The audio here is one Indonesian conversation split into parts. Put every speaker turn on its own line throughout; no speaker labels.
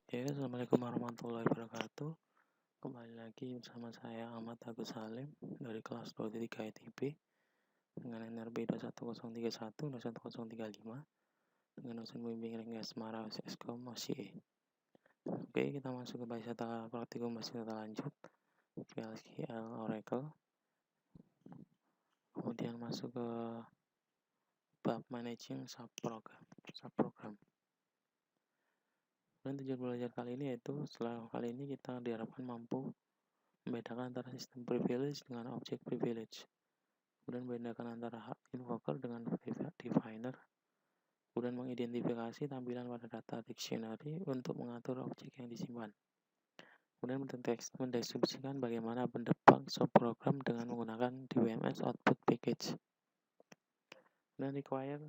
Ya, assalamualaikum warahmatullahi wabarakatuh. Kembali lagi bersama saya Ahmad Agus Salim dari kelas 23 ITB dengan NRB 21031 21035 dengan dosen pembimbing Ringga Asmara Eskom masih E. Oke, kita masuk ke bahasa praktikum bahasa data lanjut PLSQL Oracle. Kemudian masuk ke bab managing subprogram. Dan tujuan belajar kali ini yaitu setelah kali ini kita diharapkan mampu membedakan antara sistem privilege dengan object privilege, kemudian membedakan antara hak invoker dengan definer, kemudian mengidentifikasi tampilan pada data dictionary untuk mengatur objek yang disimpan, kemudian mendeskripsikan bagaimana mendebug subprogram dengan menggunakan DBMS output package, dan required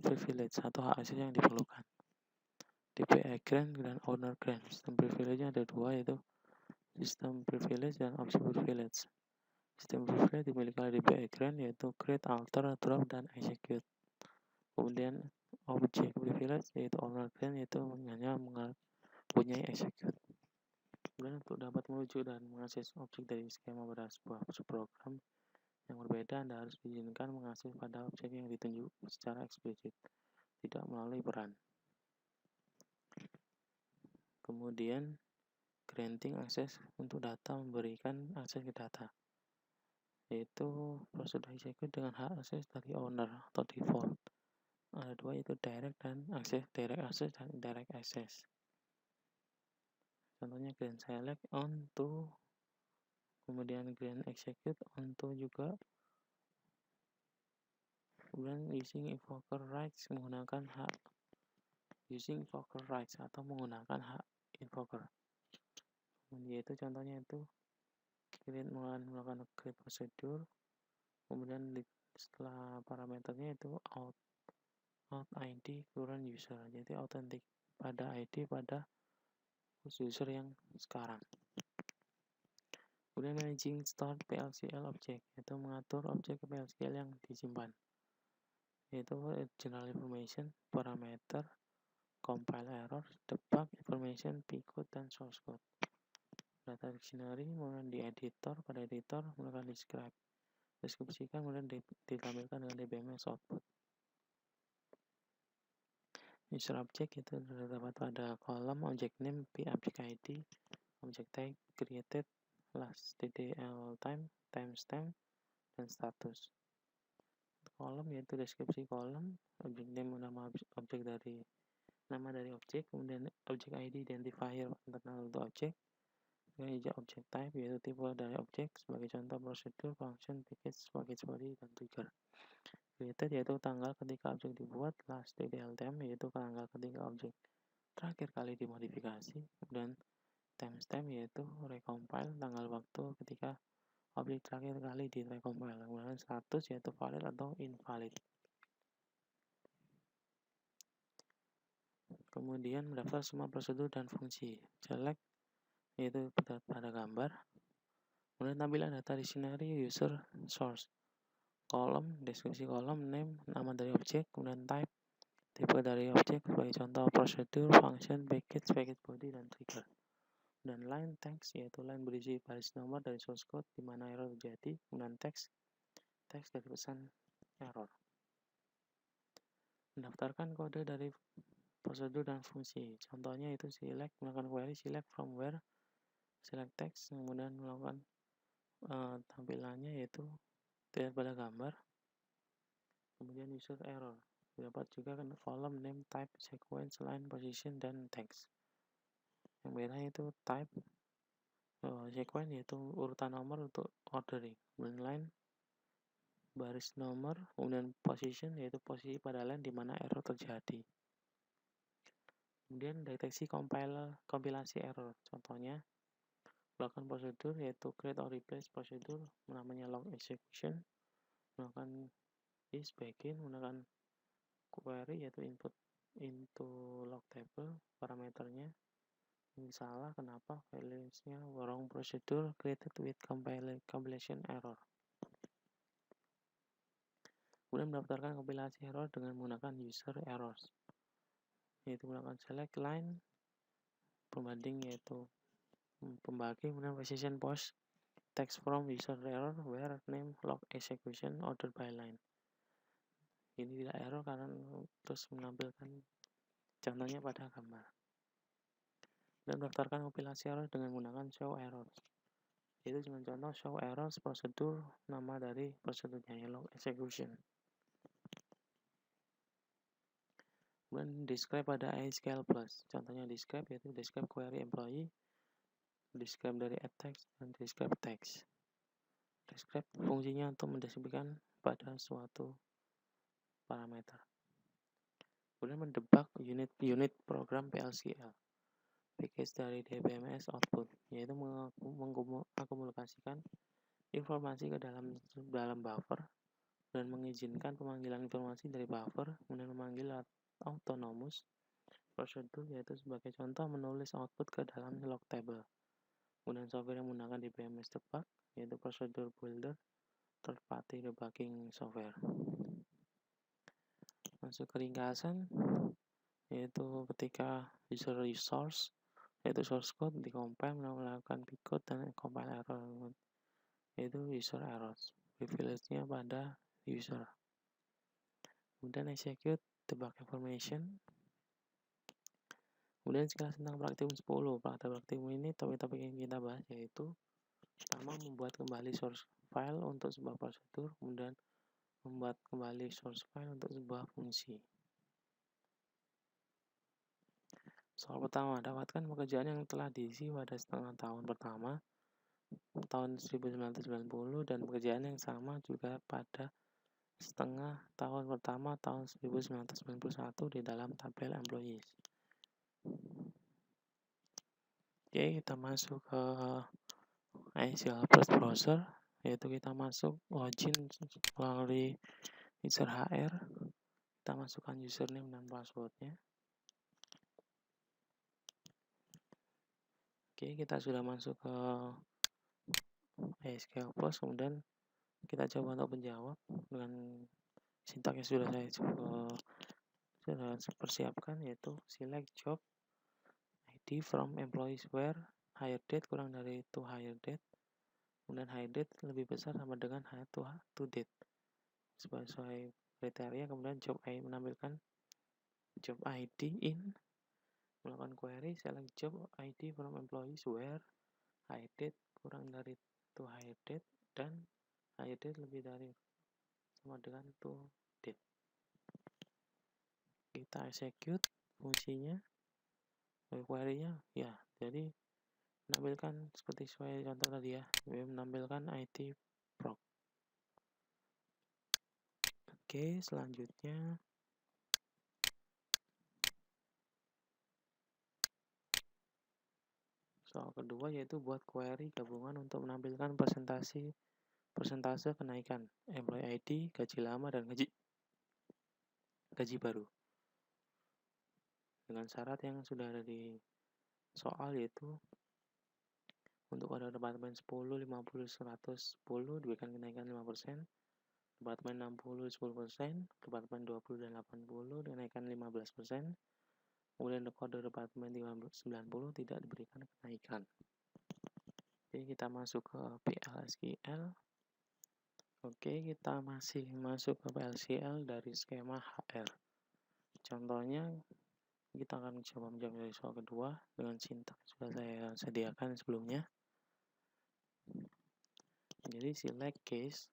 privilege atau hak asli yang diperlukan. DPA grant dan owner grant. Sistem privilege-nya ada dua, yaitu sistem privilege dan object privilege. Sistem privilege dimiliki oleh DPA grant yaitu create, alter, drop, dan execute. Kemudian object privilege yaitu owner grant yaitu hanya mempunyai execute. Kemudian untuk dapat merujuk dan mengakses objek dari skema pada sebuah program yang berbeda, Anda harus diizinkan mengakses pada objek yang ditunjuk secara eksplisit, tidak melalui peran. Kemudian granting akses untuk data, memberikan akses ke data, yaitu prosedur execute dengan hak akses dari owner atau default. Ada dua, yaitu direct access dan indirect access. Contohnya grant select on to, kemudian grant execute on to juga. Kemudian using invoker rights, menggunakan hak using invoker rights atau menggunakan hak invoker. Yaitu contohnya itu create, melakukan create prosedur, kemudian setelah parameternya itu out ID current user, jadi authentic pada ID pada user yang sekarang. Kemudian managing stored PLSQL object, yaitu mengatur objek PLSQL yang disimpan, yaitu general information, parameter, compile error, debug information, pcode, dan source code. Data dictionary, kemudian di editor, pada editor melakukan deskripsikan, kemudian ditampilkan dengan DBMS output. User object itu terdapat pada kolom object name, object ID, object type, created, last TTL time, timestamp, dan status. Kolom yaitu deskripsi kolom, object name nama objek dari nama dari objek, kemudian object ID identifier internal untuk objek, kemudian object type yaitu tipe dari objek, sebagai contoh prosedur, function, package body, dan trigger. Created yaitu tanggal ketika objek dibuat, last TTL time yaitu tanggal ketika objek terakhir kali dimodifikasi, kemudian timestamp yaitu recompile, tanggal waktu ketika objek terakhir kali di recompile, kemudian status yaitu valid atau invalid. Kemudian mendaftar semua prosedur dan fungsi. Select yaitu pada gambar, kemudian tampilan data dictionary, user, source, kolom, deskripsi kolom, name, nama dari objek, kemudian type, tipe dari objek, sebagai contoh prosedur, function, package body, dan trigger. Dan line text yaitu line berisi baris nomor dari source code di mana error terjadi, kemudian teks dari pesan error. Mendaftarkan kode dari prosedur dan fungsi. Contohnya itu select, melakukan query select from where, select text, kemudian melakukan tampilannya yaitu dilihat pada gambar, kemudian user error. Dapat juga kan column name, type, sequence, line, position, dan text. Yang beda itu type, sequence yaitu urutan nomor untuk ordering, kemudian line baris nomor, kemudian position yaitu posisi pada line di mana error terjadi. Kemudian deteksi kompilasi error. Contohnya melakukan prosedur yaitu create or replace prosedur, namanya log execution, melakukan is begin, menggunakan query yaitu input into log table, parameternya ini salah, kenapa, value-nya wrong procedure created with compilation error. Kemudian mendaftarkan kompilasi error dengan menggunakan user errors, yaitu melakukan select line, pembanding yaitu pembagi, kemudian precision post text from user error where name log execution order by line. Ini tidak error karena terus menampilkan contohnya pada gambar. Dan daftarkan kompilasi error dengan menggunakan show errors. Itu dengan contoh show errors prosedur, nama dari prosedurnya log execution. Kemudian describe pada iScale plus. Contohnya describe yaitu describe query employee, describe dari add text, dan describe text. Describe fungsinya untuk mendeskripsikan pada suatu parameter. Kemudian mendebug unit program PLCL. Package dari DBMS output, yaitu mengakumulasikan informasi ke dalam buffer dan mengizinkan pemanggilan informasi dari buffer, kemudian memanggil autonomous prosedur, yaitu sebagai contoh menulis output ke dalam log table. Kemudian software yang menggunakan DBMS debug, yaitu prosedur builder, third party debugging software. Masuk ke ringkasan, yaitu ketika user resource, yaitu source code dikompil melakukan picode dan compile error, yaitu user errors. Privilege-nya pada user. Kemudian execute debug information. Kemudian sekilas tentang praktikum 10. Praktikum ini topik-topik yang kita bahas yaitu pertama membuat kembali source file untuk sebuah prosedur, kemudian membuat kembali source file untuk sebuah fungsi. Soal pertama, dapatkan pekerjaan yang telah diisi pada setengah tahun pertama tahun 1990 dan pekerjaan yang sama juga pada setengah tahun pertama tahun 1991 di dalam tabel employees. Oke, kita masuk ke iScale Plus Browser, yaitu kita masuk login melalui user HR. Kita masukkan username dan passwordnya. Oke, kita sudah masuk ke iScale Plus, kemudian kita coba untuk menjawab dengan sintak yang sudah saya persiapkan, yaitu select job ID from employees where hire date kurang dari to hire date, kemudian hire date lebih besar sama dengan hire to date sesuai kriteria. Kemudian job ID menampilkan job ID in, melakukan query select job ID from employees where hire date kurang dari to hire date dan hire date lebih dari sama dengan to date. Kita execute fungsinya, query-nya ya, jadi menampilkan seperti sesuai contoh tadi ya, menampilkan ID proc. Oke, selanjutnya soal kedua yaitu buat query gabungan untuk menampilkan persentase kenaikan employee ID, gaji lama, dan gaji baru dengan syarat yang sudah ada di soal, yaitu untuk pada departemen 10, 50, 110 diberikan kenaikan 5%, departemen 60 10%, departemen 20 dan 80 kenaikan 15%, kemudian kode departemen 90 tidak diberikan kenaikan. Oke, kita masuk ke PLSQL. Oke, kita masih masuk ke PLSQL dari skema HR. Contohnya, kita akan coba menjawab dari soal kedua dengan sintak sudah saya sediakan sebelumnya. Jadi select case,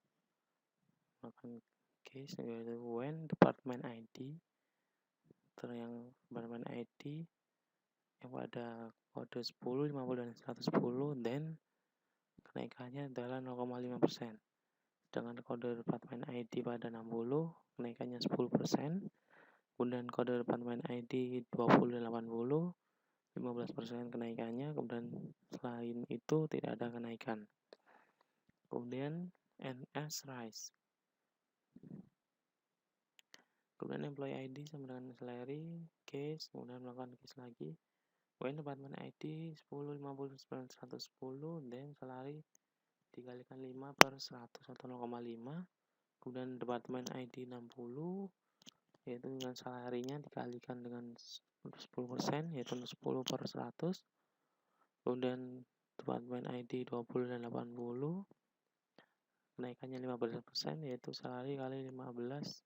melakukan case yaitu when department ID, yang department ID yang pada kode 10, 50, dan 110, then kenaikannya adalah 0,5%. Dengan kode departemen ID pada 60, kenaikannya 10%. Kemudian kode departemen ID 20 dan 80, 15% kenaikannya. Kemudian selain itu tidak ada kenaikan. Kemudian NS rise. Kemudian employee ID sama dengan salary, case, kemudian melakukan case lagi. When departemen ID 10, 50, 110, then salary dikalikan 5 per 100 atau 0,5. Kemudian departemen ID 60, yaitu dengan salarinya dikalikan dengan 10%, yaitu 10 per 100. Kemudian department ID 20 dan 80, kenaikannya 15%, yaitu salari kali 15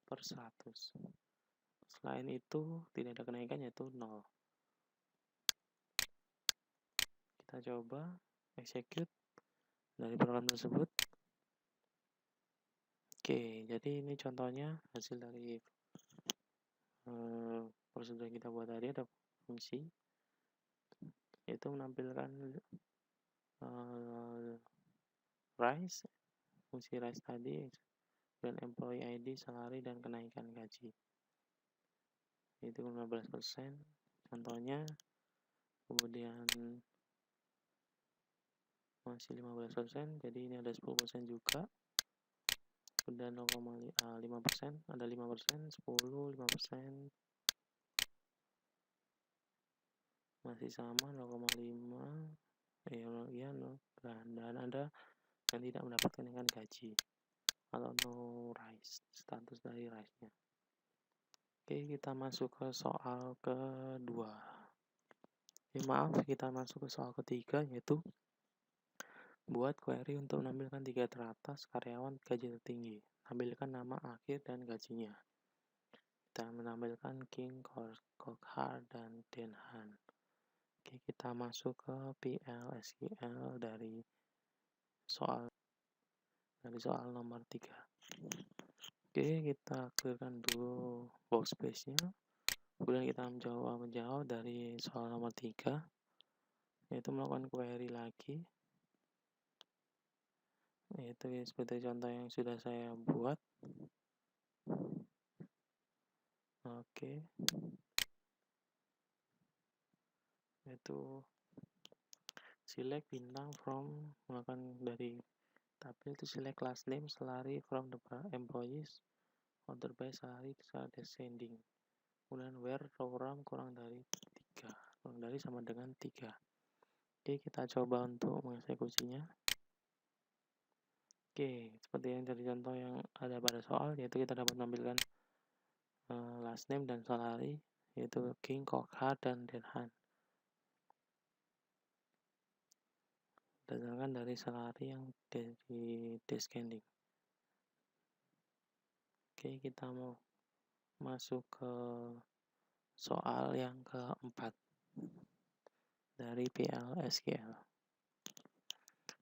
per 100. Selain itu tidak ada kenaikan, yaitu 0. Kita coba execute dari program tersebut. Oke, jadi ini contohnya hasil dari prosedur yang kita buat tadi. Ada fungsi yaitu menampilkan rise, fungsi rise tadi, dan employee ID, salary, dan kenaikan gaji. Itu 15%, contohnya. Kemudian masih 15%, jadi ini ada 10% juga. Kemudian 0,5%, ada 5%, 10, 5%, masih sama 0,5, dan ada yang tidak mendapatkan kenaikan gaji atau no rise, status dari rise-nya. Oke, kita masuk ke soal kedua. Maaf, kita masuk ke soal ketiga, yaitu buat query untuk menampilkan 3 teratas karyawan gaji tertinggi. Tampilkan nama akhir dan gajinya. Kita menampilkan King, Kokhar, dan Denhan. Oke, kita masuk ke PL/SQL dari soal nomor 3. Oke, kita clearkan dulu workspace-nya. Kemudian kita menjawab dari soal nomor 3, yaitu melakukan query lagi. Itu seperti contoh yang sudah saya buat. Oke, itu select bintang from, melakukan dari tabel itu select last name, salary from the employees, order by salary descending. Kemudian where program kurang dari sama dengan 3. Oke, kita coba untuk mengeksekusinya. Oke, seperti yang dari contoh yang ada pada soal, yaitu kita dapat menampilkan last name dan salary, yaitu King, Kokhar, dan Denhan. Berdasarkan dari salary yang dari descending. Oke, kita mau masuk ke soal yang keempat dari PL/SQL.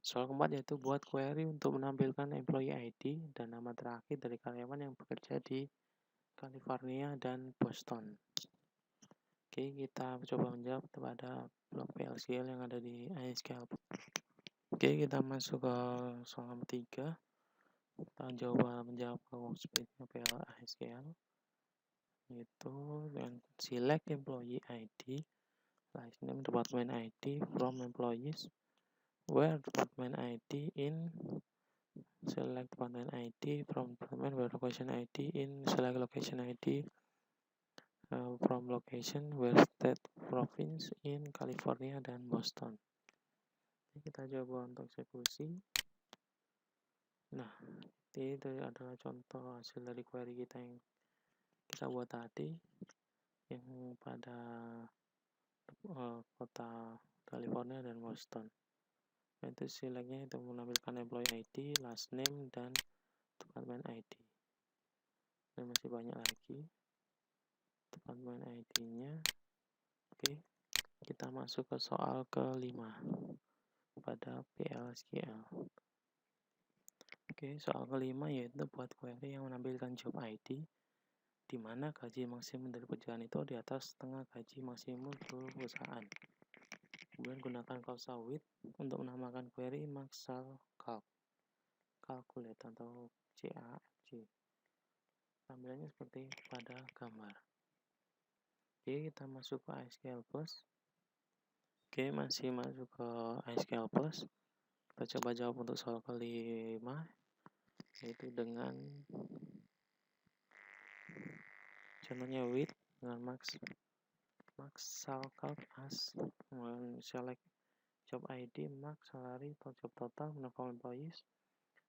Soal keempat yaitu buat query untuk menampilkan employee ID dan nama terakhir dari karyawan yang bekerja di California dan Boston. Oke, kita coba menjawab kepada blok PL/SQL yang ada di SQL. Oke, kita masuk ke soal nomor 3. Kita coba menjawab ke workspace-nya PL/SQL, yaitu dengan select employee ID, last name, department ID from employees, where department ID in, select department ID from department, where location ID in, select location ID from location, where state, province in California dan Boston. Kita coba untuk eksekusi. Nah, itu adalah contoh hasil dari query kita yang kita buat tadi, yang pada kota California dan Boston. Itu selectnya itu menampilkan employee ID, last name, dan department ID. Dan masih banyak lagi department ID-nya. Oke, kita masuk ke soal kelima pada PL/SQL. Oke, soal kelima yaitu buat query yang menampilkan job ID, di mana gaji maksimum dari perusahaan itu di atas setengah gaji maksimum seluruh perusahaan. Kemudian gunakan causal with untuk menamakan query Maxal Calculate atau CALC. Tampilannya seperti pada gambar. Oke, kita masuk ke SQL Plus. Oke, masih masuk ke SQL Plus. Kita coba jawab untuk soal kelima, yaitu dengan contohnya with dengan max salcalc as, select job ID, max salary atau job total, from employees,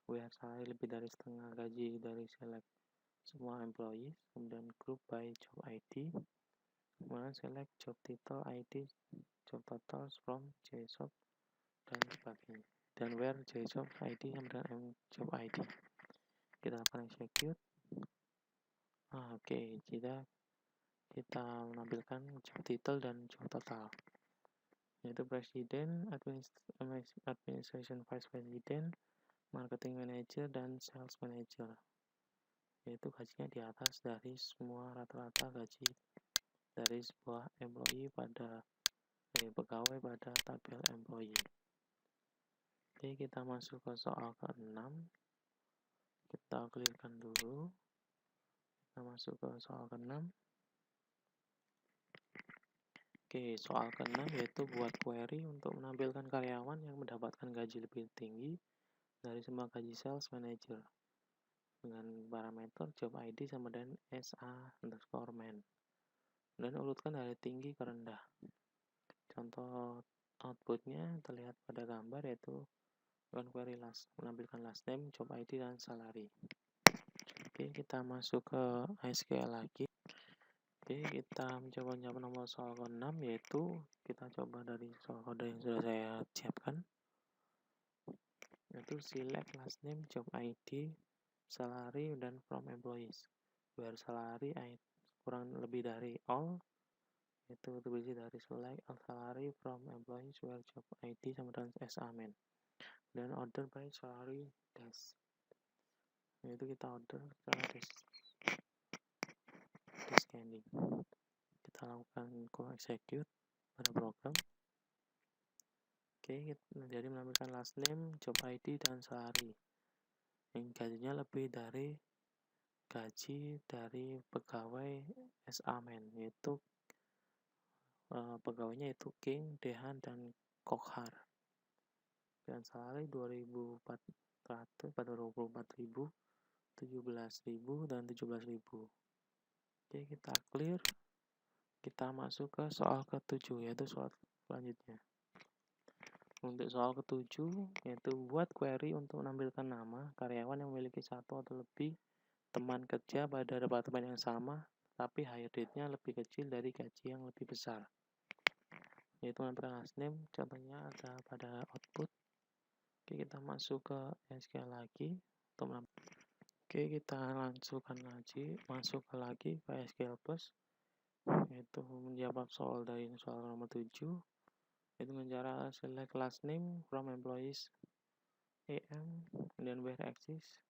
where salary lebih dari setengah gaji dari select semua employee, kemudian group by job ID, kemudian select job title ID, job totals from JSOP, dan sebagainya. Dan where JSOP ID dan job ID. Kita akan execute. Oke, kita menampilkan job title dan job total, yaitu Presiden, Administration Vice President, Marketing Manager, dan Sales Manager, yaitu gajinya di atas dari semua rata-rata gaji dari sebuah pegawai pada tabel employee. Oke, kita masuk ke soal ke-6. Kita clearkan dulu. Kita masuk ke soal ke-6. Oke, soal ke-6 yaitu buat query untuk menampilkan karyawan yang mendapatkan gaji lebih tinggi dari semua gaji sales manager dengan parameter job ID sama dengan SA_man, dan urutkan dari tinggi ke rendah. Contoh outputnya terlihat pada gambar, yaitu query menampilkan last name, job ID, dan salary. Oke, kita masuk ke SQL lagi. Oke, kita mencoba menjawab nomor soal ke-6, yaitu kita coba dari soal kode yang sudah saya siapkan, yaitu select last name, job ID, salary, dan from employees. Where salary kurang lebih dari all, itu terdiri dari select salary from employees where job ID sama dengan SA_man, dan order by salary dash, yaitu kita order secara descending. Kita lakukan call execute pada program. Oke, jadi menampilkan last name, job ID, dan salary yang gajinya lebih dari gaji dari pegawai SA_man, yaitu pegawainya itu King, Dehan, dan Kokhar. Dan salary 2.400, 24.000, 17.000, dan 17.000. Oke, kita clear. Kita masuk ke soal ke-7, yaitu soal selanjutnya. Untuk soal ke-7, yaitu buat query untuk menampilkan nama karyawan yang memiliki satu atau lebih teman kerja pada departemen yang sama, tapi hire rate-nya lebih kecil dari gaji yang lebih besar. Yaitu menampilkan last name, contohnya ada pada output. Oke, kita masuk ke SQL lagi. Oke, kita masuk ke SQL Plus, yaitu menjawab soal dari soal nomor 7, yaitu dengan cara select last name from employees AM, kemudian where exists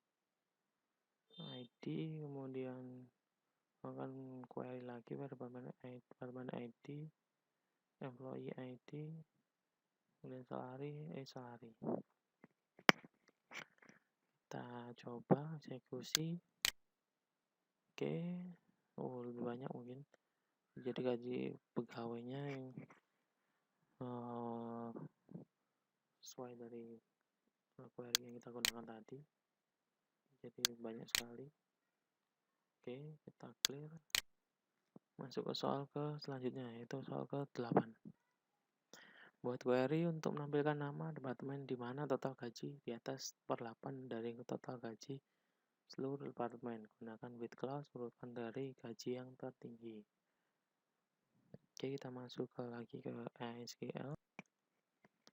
ID, kemudian akan query lagi department ID, employee ID, kemudian salary. Kita coba eksekusi. Oke, lebih banyak mungkin. Jadi gaji pegawainya yang sesuai dari query yang kita gunakan tadi, jadi banyak sekali. Oke, kita clear. Masuk ke soal selanjutnya, yaitu soal ke-8. Buat query untuk menampilkan nama departemen di mana total gaji di atas per 8 dari total gaji seluruh departemen. Gunakan with clause urutkan dari gaji yang tertinggi. Oke, kita masuk lagi ke SQL.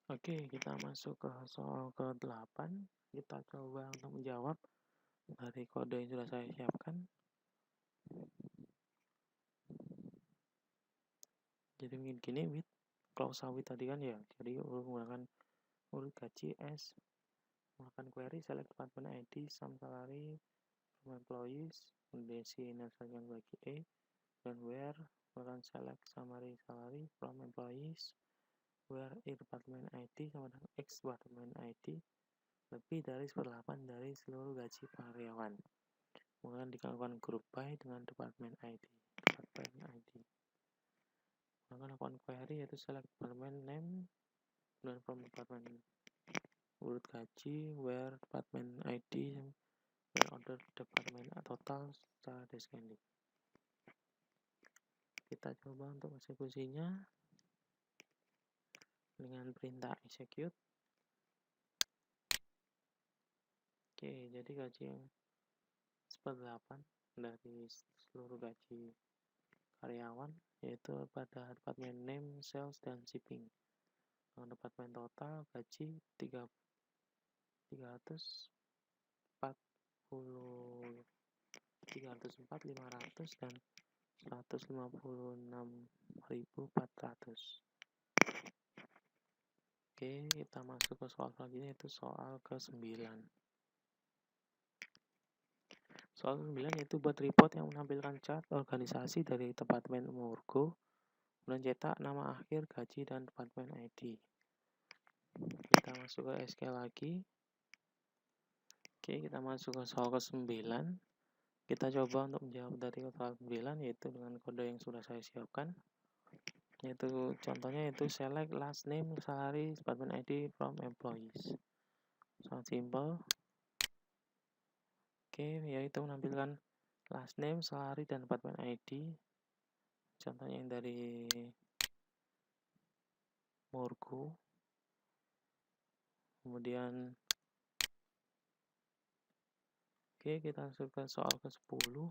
Oke, kita masuk ke soal ke-8. Kita coba untuk menjawab dari kode yang sudah saya siapkan. Jadi gini, with clause with tadi kan ya. Jadi menggunakan urut gaji S, melakukan query select department ID, sum salary from employees, destination bagi E, dan where melakukan select summary salary from employees where E department ID sama dengan X department ID lebih dari 1/8 dari seluruh gaji karyawan. Kemudian dilakukan group by dengan department ID. Melakukan query yaitu select department name dan from department urut gaji where department ID dan order department total secara descending. Kita coba untuk eksekusinya dengan perintah execute. Oke, jadi gaji yang 1/8 dari seluruh gaji karyawan, yaitu pada departemen name, sales, dan shipping. Dengan departemen total gaji 340, 304, 500, dan 156.400. Oke, kita masuk ke soal selanjutnya, yaitu soal ke-9. Soal 9 yaitu buat report yang menampilkan chart organisasi dari departemen Murgo, kemudian cetak nama akhir, gaji, dan departemen ID. Kita masuk ke SQL lagi. Oke, kita masuk ke soal ke-9. Kita coba untuk menjawab dari soal 9, yaitu dengan kode yang sudah saya siapkan. Yaitu contohnya yaitu select last name, salary, department ID from employees. Sangat simple. Oke, yaitu menampilkan last name, salary, dan department ID. Contohnya yang dari Murgo. Kemudian oke, kita masuk ke soal ke-10.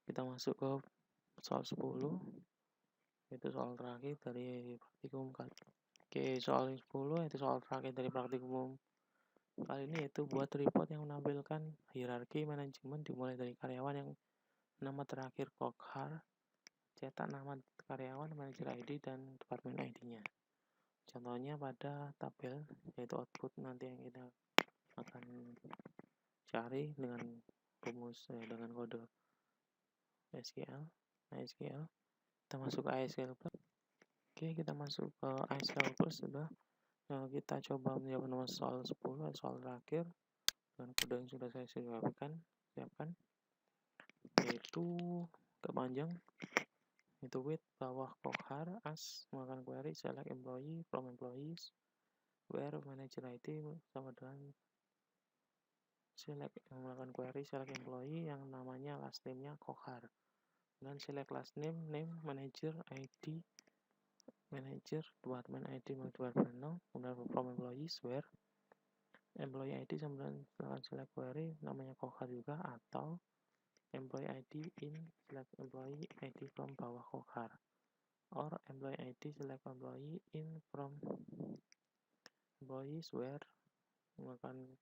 Kita masuk ke soal 10. Itu soal terakhir dari praktikum kan. Oke, soal 10 itu soal terakhir dari praktikum kali ini, yaitu buat report yang menampilkan hierarki manajemen dimulai dari karyawan yang nama terakhir Kokhar, cetak nama karyawan, manajer ID, dan departemen ID-nya. Contohnya pada tabel, yaitu output nanti yang kita akan cari dengan rumus dengan kode SQL. Kita masuk ke SQL Plus. Oke, kita masuk ke SQL Plus sudah. Nah, kita coba menjawab nomor soal 10, soal terakhir dengan kode yang sudah saya siapkan, yaitu kepanjang, itu with bawah Kokhar, as melakukan query select employee from employees, where manager ID sama dengan select melakukan query select employee yang namanya last name-nya Kokhar, dan select last name, manager ID, manager, department ID, department no, kemudian from employees where employee ID sama dengan select query namanya Kokhar juga, atau employee ID in select employee ID from bawah Kokhar, or employee ID select employee in from employees where melakukan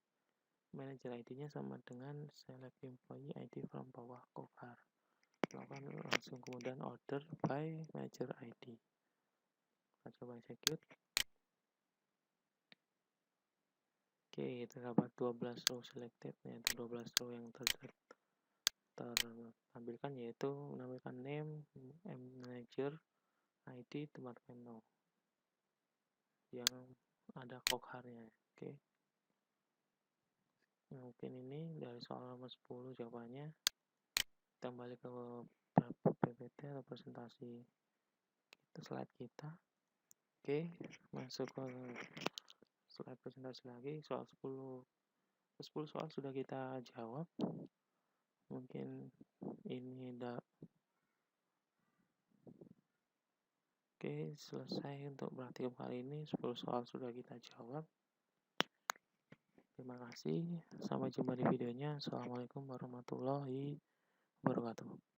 manager ID-nya sama dengan select employee ID from bawah Kokhar. Lakukan langsung kemudian order by manager ID. Kita coba execute. Oke, terdapat 12 row selected, yaitu 12 row yang tertampilkan, yaitu menampilkan name, manager, ID, department no, yang ada Kokharnya. Oke. Mungkin ini dari soal nomor 10 jawabannya. Kita kembali ke PPT atau presentasi slide kita. Oke, masuk ke slide presentasi lagi. Soal 10 soal sudah kita jawab. Mungkin ini oke, selesai untuk praktikum kali ini. 10 soal sudah kita jawab. Terima kasih. Sampai jumpa di videonya. Assalamualaikum warahmatullahi wabarakatuh.